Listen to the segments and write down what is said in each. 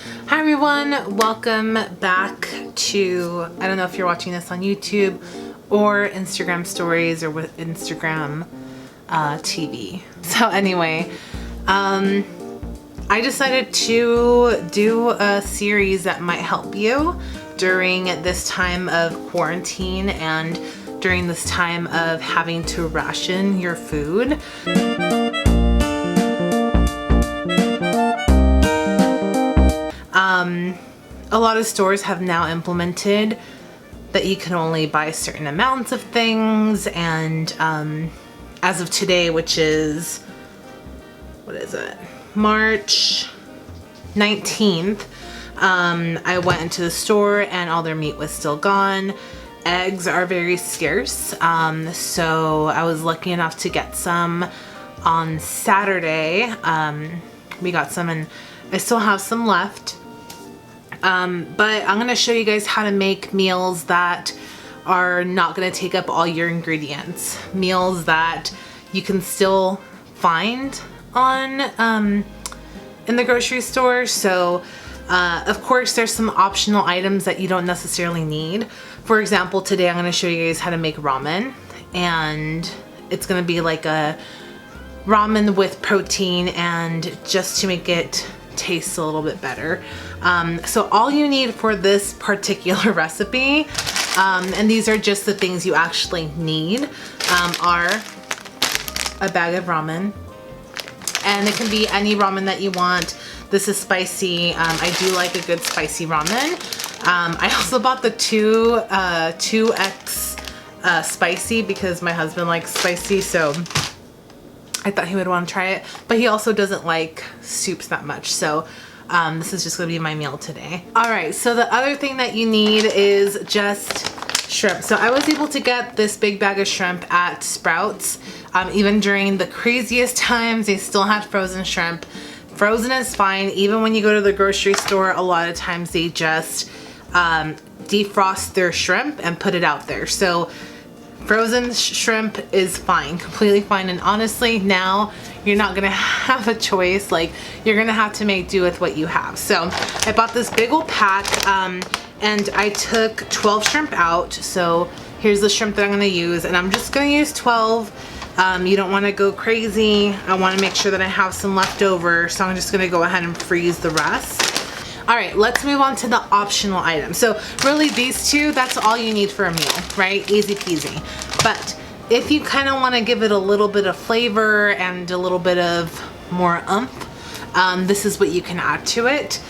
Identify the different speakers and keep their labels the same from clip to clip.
Speaker 1: Hi everyone, welcome back to, I don't know if you're watching this on YouTube or Instagram stories or with Instagram TV. So anyway, I decided to do a series that might help you during this time of quarantine and during this time of having to ration your food. A lot of stores have now implemented that you can only buy certain amounts of things, and as of today, which is, what is it, March 19th, I went into the store and all their meat was still gone. Eggs are very scarce, so I was lucky enough to get some on Saturday. We got some and I still have some left. But I'm gonna show you guys how to make meals that are not gonna take up all your ingredients. Meals that you can still find on in the grocery store. So of course there's some optional items that you don't necessarily need. For example, today I'm gonna show you guys how to make ramen, and it's gonna be like a ramen with protein, and just to make it taste a little bit better. So all you need for this particular recipe, and these are just the things you actually need, are a bag of ramen, and it can be any ramen that you want. This is spicy. I do like a good spicy ramen. I also bought the 2X spicy because my husband likes spicy, so I thought he would want to try it, but he also doesn't like soups that much, so this is just gonna be my meal today. All right, so the other thing that you need is just shrimp. So I was able to get this big bag of shrimp at Sprouts. Even during the craziest times, they still had frozen shrimp. Frozen is fine. Even when you go to the grocery store, a lot of times they just defrost their shrimp and put it out there. So frozen shrimp is fine, completely fine. And honestly, now you're not gonna have a choice. Like, you're gonna have to make do with what you have. So I bought this big old pack, and I took 12 shrimp out. So here's the shrimp that I'm gonna use, and I'm just gonna use 12. You don't wanna go crazy. I wanna make sure that I have some left over, so I'm just gonna go ahead and freeze the rest. All right, let's move on to the optional items. So really these two, that's all you need for a meal, right? Easy peasy. But if you kind of want to give it a little bit of flavor and a little bit of more oomph, this is what you can add to it.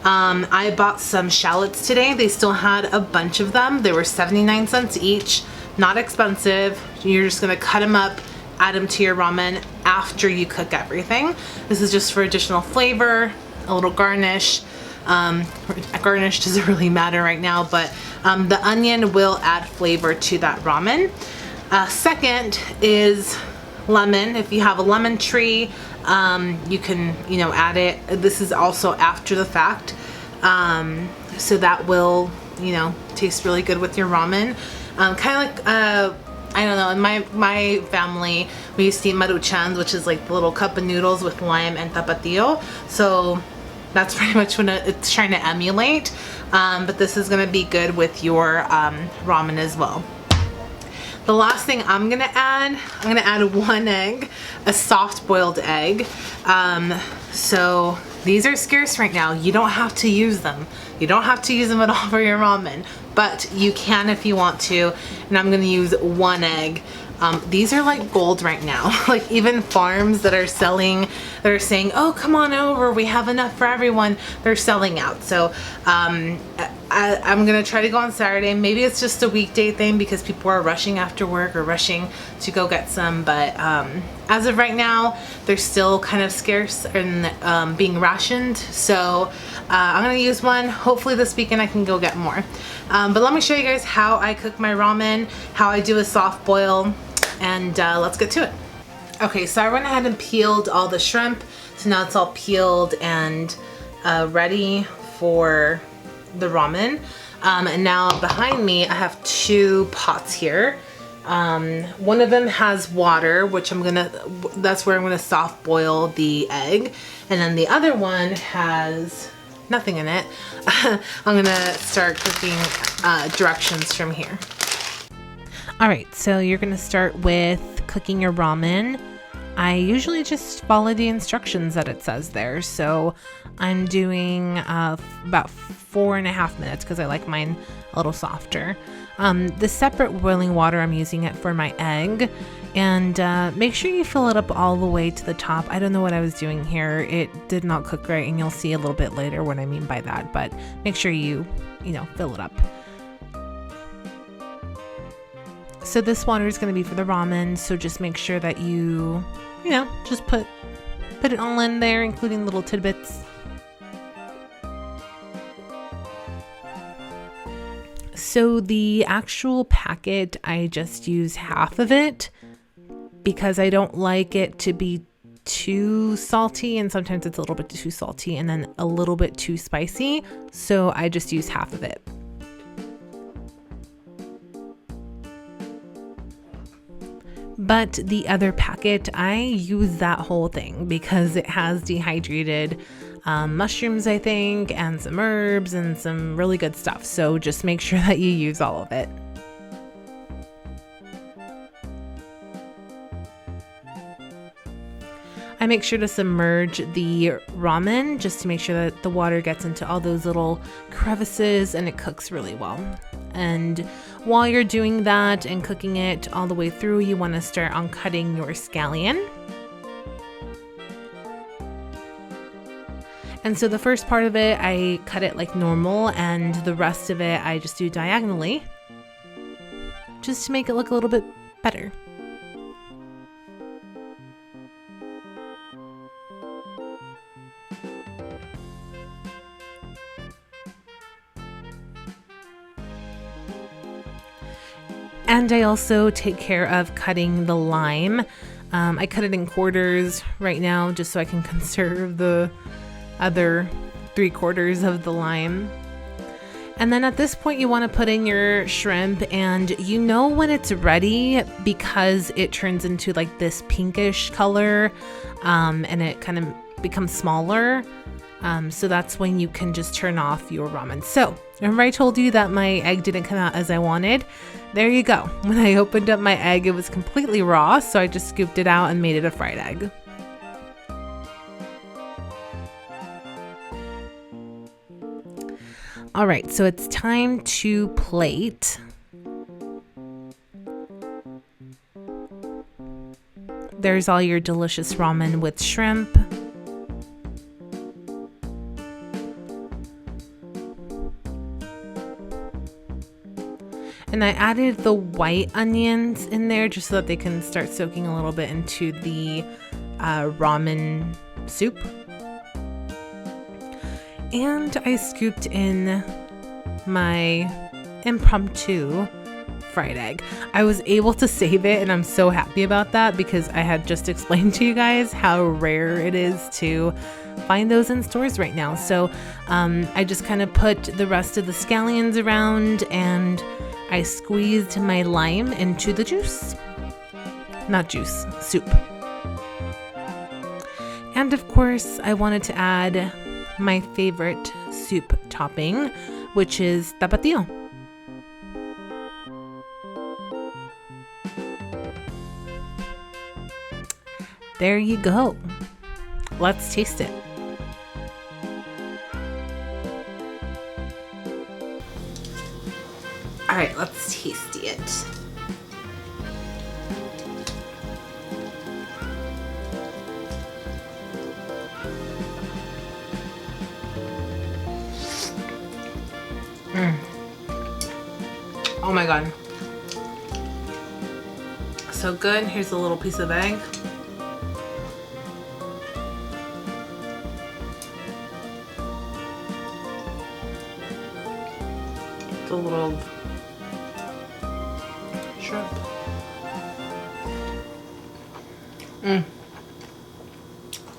Speaker 1: I bought some shallots today. They still had a bunch of them. They were 79 cents each, not expensive. You're just gonna cut them up, add them to your ramen after you cook everything. This is just for additional flavor, a little garnish. Garnish doesn't really matter right now, but the onion will add flavor to that ramen. Second is lemon. If you have a lemon tree, you can, add it. This is also after the fact, so that will, taste really good with your ramen. Kind of like, I don't know, in my family, we used to eat maruchans, which is like the little cup of noodles with lime and tapatio. So that's pretty much what it's trying to emulate, but this is gonna be good with your ramen as well. The last thing I'm gonna add 1 egg, a soft boiled egg. So these are scarce right now. You don't have to use them. You don't have to use them at all for your ramen, but you can if you want to, and I'm gonna use 1 egg. These are like gold right now. Like, even farms that are saying, oh, come on over, we have enough for everyone, they're selling out. So I'm gonna try to go on Saturday. Maybe it's just a weekday thing because people are rushing after work or rushing to go get some, but as of right now, they're still kind of scarce and being rationed. So I'm gonna use 1. Hopefully this weekend I can go get more. But let me show you guys how I cook my ramen, how I do a soft boil, and let's get to it. Okay, so I went ahead and peeled all the shrimp. So now it's all peeled and ready for the ramen. And now behind me, I have 2 pots here. One of them has water, which that's where I'm gonna soft boil the egg. And then the other one has nothing in it. I'm gonna start cooking directions from here. All right, so you're gonna start with cooking your ramen. I usually just follow the instructions that it says there. So I'm doing about 4.5 minutes because I like mine a little softer. The separate boiling water, I'm using it for my egg. And make sure you fill it up all the way to the top. I don't know what I was doing here. It did not cook right, and you'll see a little bit later what I mean by that. But make sure you fill it up. So this water is going to be for the ramen. So just make sure that you just put it all in there, including little tidbits. So the actual packet, I just use half of it because I don't like it to be too salty, and sometimes it's a little bit too salty and then a little bit too spicy. So I just use half of it. But the other packet, I use that whole thing because it has dehydrated mushrooms, I think, and some herbs and some really good stuff. So just make sure that you use all of it. I make sure to submerge the ramen just to make sure that the water gets into all those little crevices and it cooks really well. And while you're doing that and cooking it all the way through, you want to start on cutting your scallion. And so the first part of it, I cut it like normal, and the rest of it, I just do diagonally, just to make it look a little bit better. And I also take care of cutting the lime. I cut it in quarters right now just so I can conserve the other 3/4 of the lime. And then at this point you want to put in your shrimp, and you know when it's ready because it turns into like this pinkish color, and it kind of becomes smaller. So that's when you can just turn off your ramen. So remember I told you that my egg didn't come out as I wanted? There you go. When I opened up my egg, it was completely raw, so I just scooped it out and made it a fried egg. All right, so it's time to plate. There's all your delicious ramen with shrimp. And I added the white onions in there just so that they can start soaking a little bit into the ramen soup. And I scooped in my impromptu fried egg. I was able to save it, and I'm so happy about that because I had just explained to you guys how rare it is to find those in stores right now. So I just kind of put the rest of the scallions around, and I squeezed my lime into the juice. Not juice, soup. And of course, I wanted to add my favorite soup topping, which is tapatio. There you go. Let's taste it. All right, let's taste it. Oh my God. So good. Here's a little piece of egg. The little shrimp.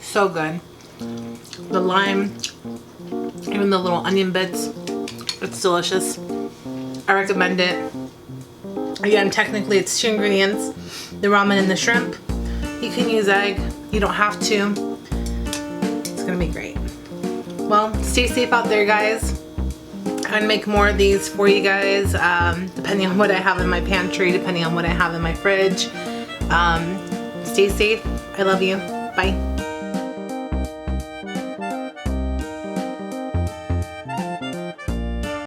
Speaker 1: So good. The lime, even the little onion bits, it's delicious. I recommend it. Again, technically it's 2 ingredients, the ramen and the shrimp. You can use egg, you don't have to. It's gonna be great. well, stay safe out there, guys. I'm gonna make more of these for you guys, depending on what I have in my pantry, depending on what I have in my fridge. Stay safe. I love you. Bye.